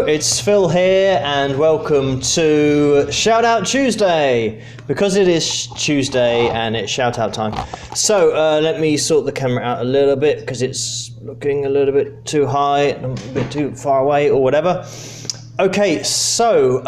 Hello, it's Phil here and welcome to Shoutout Tuesday, because it is Tuesday and it's shoutout time. So let me sort the camera out a little bit because it's looking a little bit too high, a bit too far away or whatever. Okay, so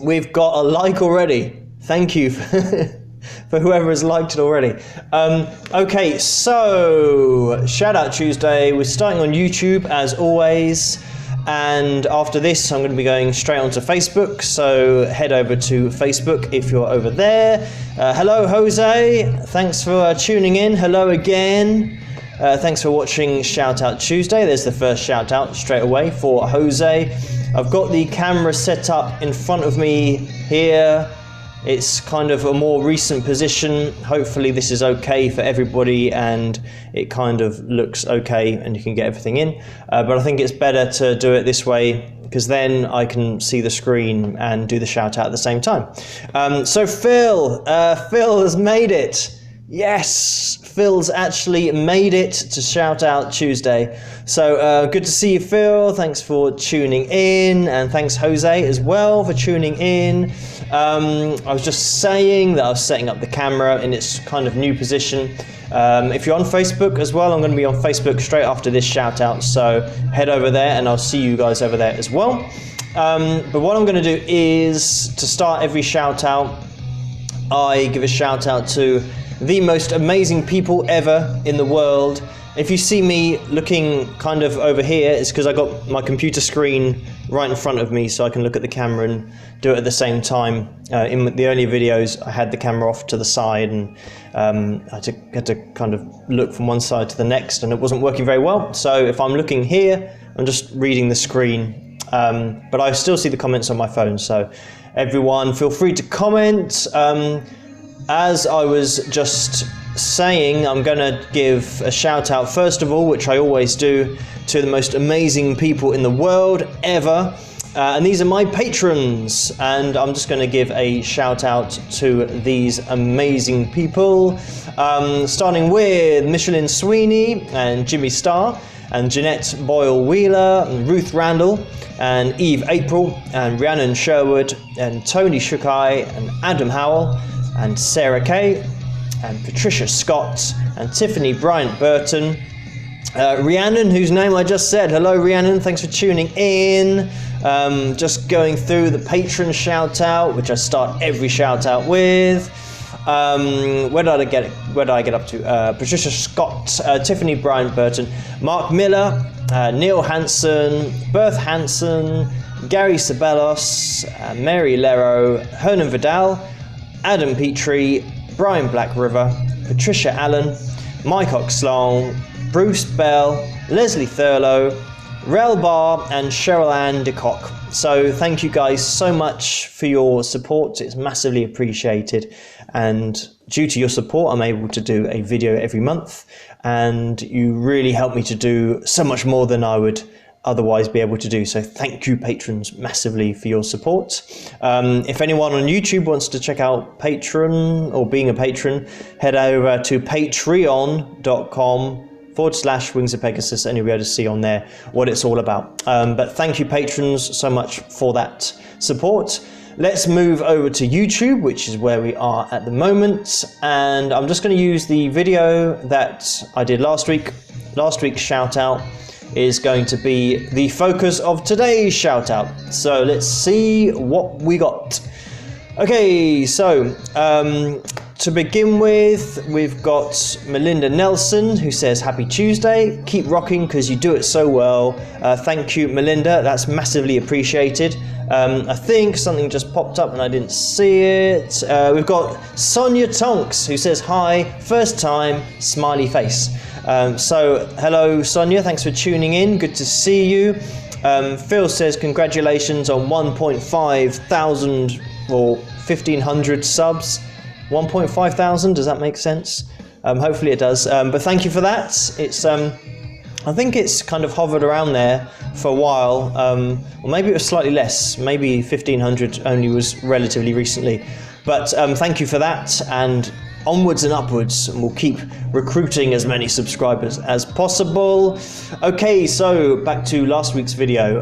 we've got a like already. Thank you for whoever has liked it already. Okay, so Shoutout Tuesday, we're starting on YouTube as always, and after this I'm going to be going straight onto Facebook, so head over to Facebook if you're over there. Hello Jose, thanks for tuning in. Hello again. Thanks for watching Shoutout Tuesday. There's the first shout out straight away for Jose. I've got the camera set up in front of me here. It's kind of a more recent position. Hopefully this is okay for everybody and it kind of looks okay and you can get everything in. But I think it's better to do it this way because then I can see the screen and do the shout out at the same time. So Phil has made it. Yes, Phil's actually made it to Shoutout Tuesday. So good to see you, Phil. Thanks for tuning in, and thanks Jose as well for tuning in. I was just saying that I was setting up the camera in its kind of new position. If you're on Facebook as well, I'm going to be on Facebook straight after this shoutout, so head over there and I'll see you guys over there as well. But what I'm going to do is, to start every shoutout, I give a shout out to the most amazing people ever in the world. If you see me looking kind of over here, it's because I got my computer screen right in front of me so I can look at the camera and do it at the same time. In the earlier videos I had the camera off to the side and I had to kind of look from one side to the next and it wasn't working very well. So if I'm looking here, I'm just reading the screen, but I still see the comments on my phone, so everyone feel free to comment. As I was just saying, I'm going to give a shout out first of all, which I always do, to the most amazing people in the world ever, and these are my patrons, and I'm just going to give a shout out to these amazing people, starting with Michelin Sweeney and Jimmy Starr and Jeanette Boyle Wheeler and Ruth Randall and Eve April and Rhiannon Sherwood and Tony Shukai and Adam Howell and Sarah Kay and Patricia Scott and Tiffany Bryant Burton, Rhiannon, whose name I just said. Hello Rhiannon, thanks for tuning in. Just going through the patron shout out, which I start every shout out with. Where did I get up to? Patricia Scott, Tiffany Bryant Burton, Mark Miller, Neil Hansen, Berth Hansen, Gary Sabelos, Mary Lero, Hernan Vidal, Adam Petrie, Brian Black River, Patricia Allen, Mike Oxlong, Bruce Bell, Leslie Thurlow, Rel Barr and Cheryl Ann DeCock. So thank you guys so much for your support. It's massively appreciated, and due to your support I'm able to do a video every month, and you really help me to do so much more than I would otherwise be able to do. So thank you patrons massively for your support. If anyone on YouTube wants to check out Patreon or being a patron, head over to patreon.com/Wings of Pegasus and you'll be able to see on there what it's all about. But thank you patrons so much for that support. Let's move over to YouTube, which is where we are at the moment, and I'm just going to use the video that I did last week. Last week's shout out is going to be the focus of today's shout out. So let's see what we got. Okay, so to begin with, we've got Melinda Nelson, who says happy Tuesday, keep rocking because you do it so well. Thank you Melinda, that's massively appreciated. I think something just popped up and I didn't see it. We've got Sonia Tonks, who says hi, first time, smiley face. So hello Sonia, thanks for tuning in, good to see you. Phil says congratulations on 1.5 thousand or 1,500 subs. 1.5 thousand, does that make sense? Hopefully it does, but thank you for that. It's I think it's kind of hovered around there for a while, or maybe it was slightly less, maybe 1,500 only was relatively recently, but thank you for that, and onwards and upwards, and we'll keep recruiting as many subscribers as possible. Okay, so back to last week's video.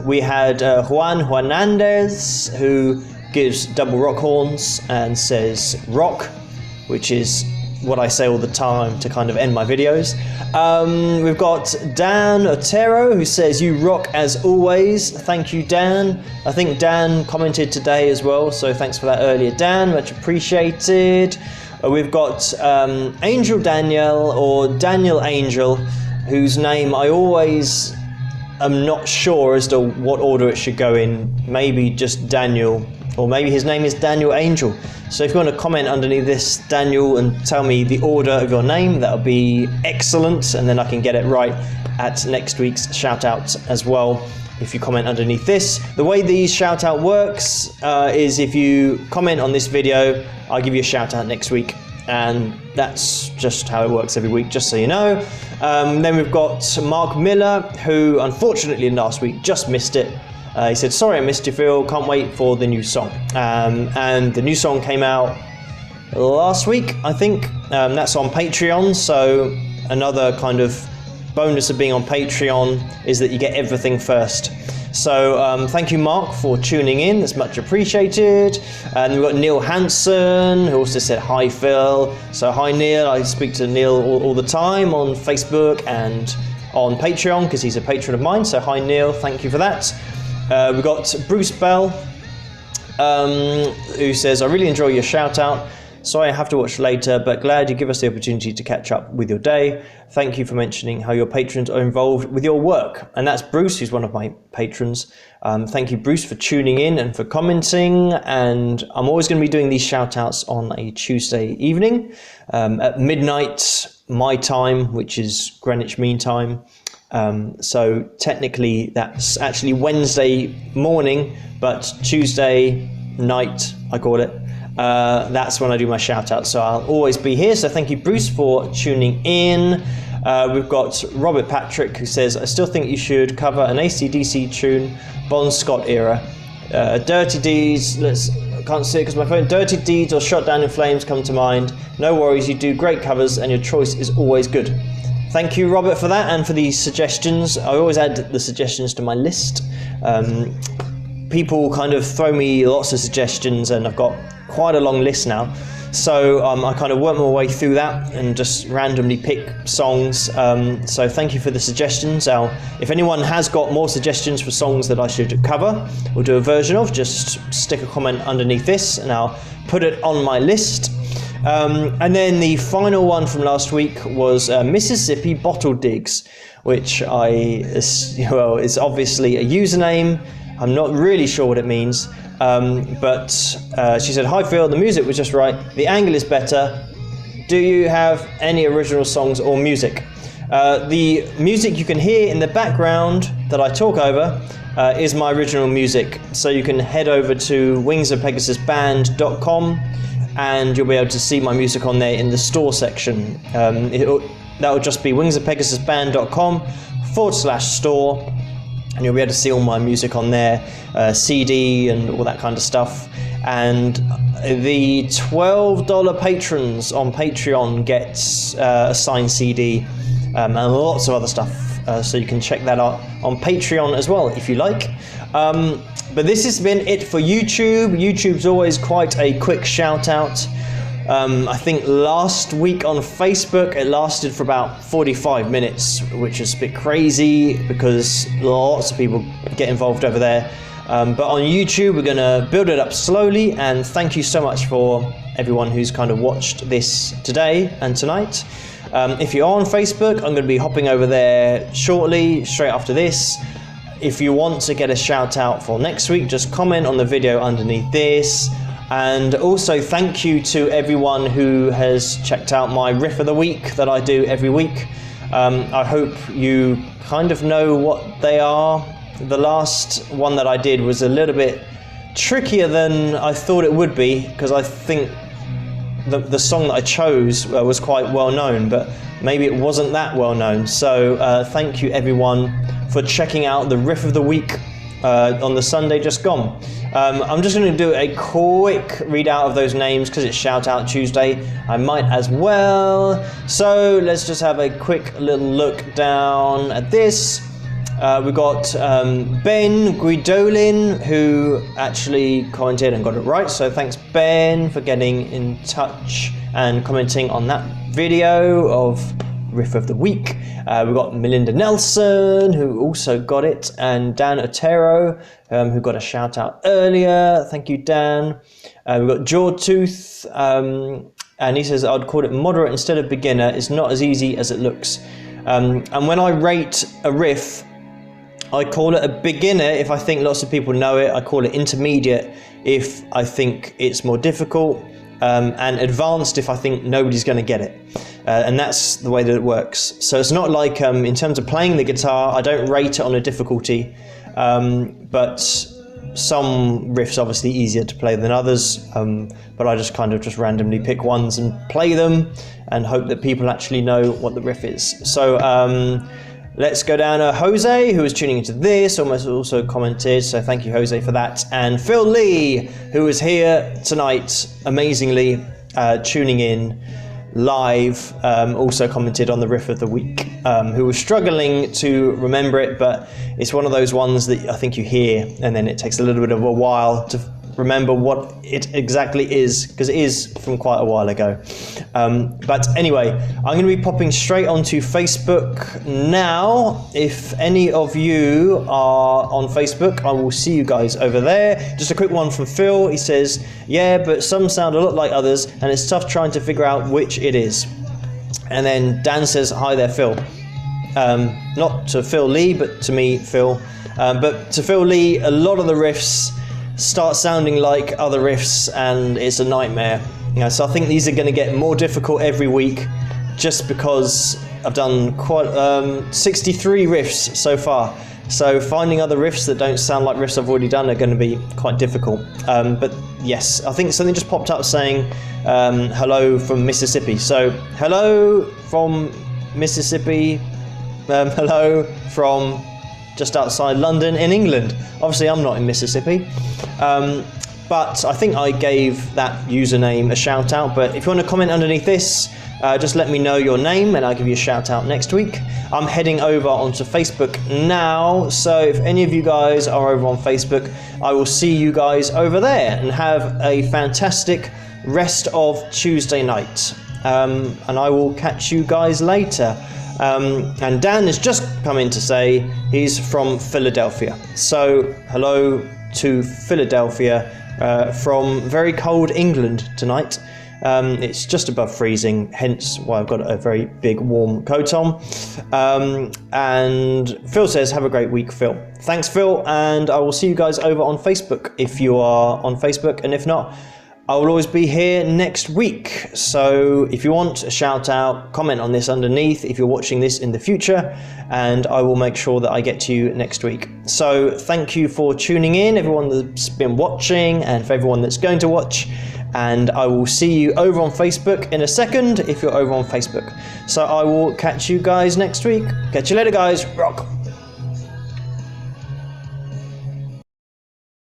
We had Juan Hernandez, who gives double rock horns and says rock, which is what I say all the time to kind of end my videos. We've got Dan Otero, who says you rock as always. Thank you, Dan. I think Dan commented today as well, so thanks for that earlier, Dan, much appreciated. We've got Angel Daniel, or Daniel Angel, whose name I always am not sure as to what order it should go in. Maybe just Daniel, or maybe his name is Daniel Angel. So if you want to comment underneath this, Daniel, and tell me the order of your name, that'll be excellent, and then I can get it right at next week's shout out as well if you comment underneath this. The way these shout out works is if you comment on this video, I'll give you a shout out next week, and that's just how it works every week, just so you know. Then we've got Mark Miller, who unfortunately last week just missed it. He said, sorry I missed you, Phil, can't wait for the new song. And the new song came out last week, I think. That's on Patreon, so another kind of bonus of being on Patreon is that you get everything first. So thank you, Mark, for tuning in, that's much appreciated. And we've got Neil Hansen, who also said, hi Phil. So hi Neil, I speak to Neil all the time on Facebook and on Patreon, because he's a patron of mine, so hi Neil, thank you for that. We've got Bruce Bell, who says, I really enjoy your shout out. Sorry I have to watch later, but glad you give us the opportunity to catch up with your day. Thank you for mentioning how your patrons are involved with your work. And that's Bruce, who's one of my patrons. Thank you, Bruce, for tuning in and for commenting. And I'm always going to be doing these shout outs on a Tuesday evening at midnight, my time, which is Greenwich Mean Time. So technically that's actually Wednesday morning, but Tuesday night, I call it. That's when I do my shout out. So I'll always be here. So thank you, Bruce, for tuning in. We've got Robert Patrick, who says, I still think you should cover an AC/DC tune, Bon Scott era. Dirty Deeds, I can't see it because my phone. Dirty Deeds or Shot Down in Flames come to mind. No worries, you do great covers and your choice is always good. Thank you, Robert, for that and for the suggestions. I always add the suggestions to my list. People kind of throw me lots of suggestions, and I've got quite a long list now. So I kind of work my way through that and just randomly pick songs. So thank you for the suggestions. If anyone has got more suggestions for songs that I should cover or do a version of, just stick a comment underneath this and I'll put it on my list. And then the final one from last week was Mississippi Bottle Digs, which is obviously a username. I'm not really sure what it means, but she said, hi Phil, the music was just right, the angle is better. Do you have any original songs or music? The music you can hear in the background that I talk over is my original music. So you can head over to wingsofpegasusband.com and you'll be able to see my music on there in the store section. That'll just be wingsofpegasusband.com/store, and you'll be able to see all my music on there, CD and all that kind of stuff. And the $12 patrons on Patreon get a signed CD and lots of other stuff. So you can check that out on Patreon as well if you like. But this has been it for YouTube. YouTube's always quite a quick shout out. I think last week on Facebook it lasted for about 45 minutes, which is a bit crazy because lots of people get involved over there. But on YouTube we're going to build it up slowly, and thank you so much for everyone who's kind of watched this today and tonight. If you are on Facebook, I'm going to be hopping over there shortly, straight after this. If you want to get a shout out for next week, just comment on the video underneath this. And also thank you to everyone who has checked out my riff of the week that I do every week. I hope you kind of know what they are. The last one that I did was a little bit trickier than I thought it would be, because I think the song that I chose was quite well known, but maybe it wasn't that well known. So thank you everyone for checking out the riff of the week on the Sunday just gone. I'm just going to do a quick readout of those names because it's Shoutout Tuesday. I might as well. So let's just have a quick little look down at this. We've got Ben Guidolin, who actually commented and got it right. So thanks, Ben, for getting in touch and commenting on that video of Riff of the Week. We've got Melinda Nelson, who also got it, and Dan Otero, who got a shout out earlier. Thank you, Dan. We've got Jawtooth, and he says, I'd call it moderate instead of beginner. It's not as easy as it looks. And when I rate a riff, I call it a beginner if I think lots of people know it. I call it intermediate if I think it's more difficult, and advanced if I think nobody's going to get it. And that's the way that it works. So it's not like, in terms of playing the guitar, I don't rate it on a difficulty, but some riffs are obviously easier to play than others, but I just kind of just randomly pick ones and play them and hope that people actually know what the riff is. So let's go down to Jose, who is tuning into this, almost also commented, so thank you, Jose, for that. And Phil Lee, who is here tonight, amazingly, tuning in live, also commented on the riff of the week, who was struggling to remember it, but it's one of those ones that I think you hear and then it takes a little bit of a while to remember what it exactly is, because it is from quite a while ago. But anyway, I'm going to be popping straight onto Facebook now. If any of you are on Facebook, I will see you guys over there. Just a quick one from Phil. He says, yeah, but some sound a lot like others and it's tough trying to figure out which it is. And then Dan says, hi there, Phil. Not to Phil Lee, but to me, Phil. But to Phil Lee, a lot of the riffs start sounding like other riffs and it's a nightmare. So I think these are going to get more difficult every week just because I've done quite 63 riffs so far. So finding other riffs that don't sound like riffs I've already done are going to be quite difficult. But yes, I think something just popped up saying hello from Mississippi. So hello from Mississippi, hello from just outside London in England. Obviously I'm not in Mississippi, but I think I gave that username a shout out. But if you want to comment underneath this, just let me know your name and I'll give you a shout out next week. I'm heading over onto Facebook now, so if any of you guys are over on Facebook, I will see you guys over there, and have a fantastic rest of Tuesday night, and I will catch you guys later. And Dan has just come in to say he's from Philadelphia. So hello to Philadelphia from very cold England tonight. It's just above freezing, hence why I've got a very big warm coat on. And Phil says, have a great week, Phil. Thanks, Phil, and I will see you guys over on Facebook if you are on Facebook, and if not, I will always be here next week. So if you want a shout out, comment on this underneath if you're watching this in the future, and I will make sure that I get to you next week. So thank you for tuning in, everyone that's been watching, and for everyone that's going to watch. And I will see you over on Facebook in a second if you're over on Facebook. So I will catch you guys next week. Catch you later, guys. Rock.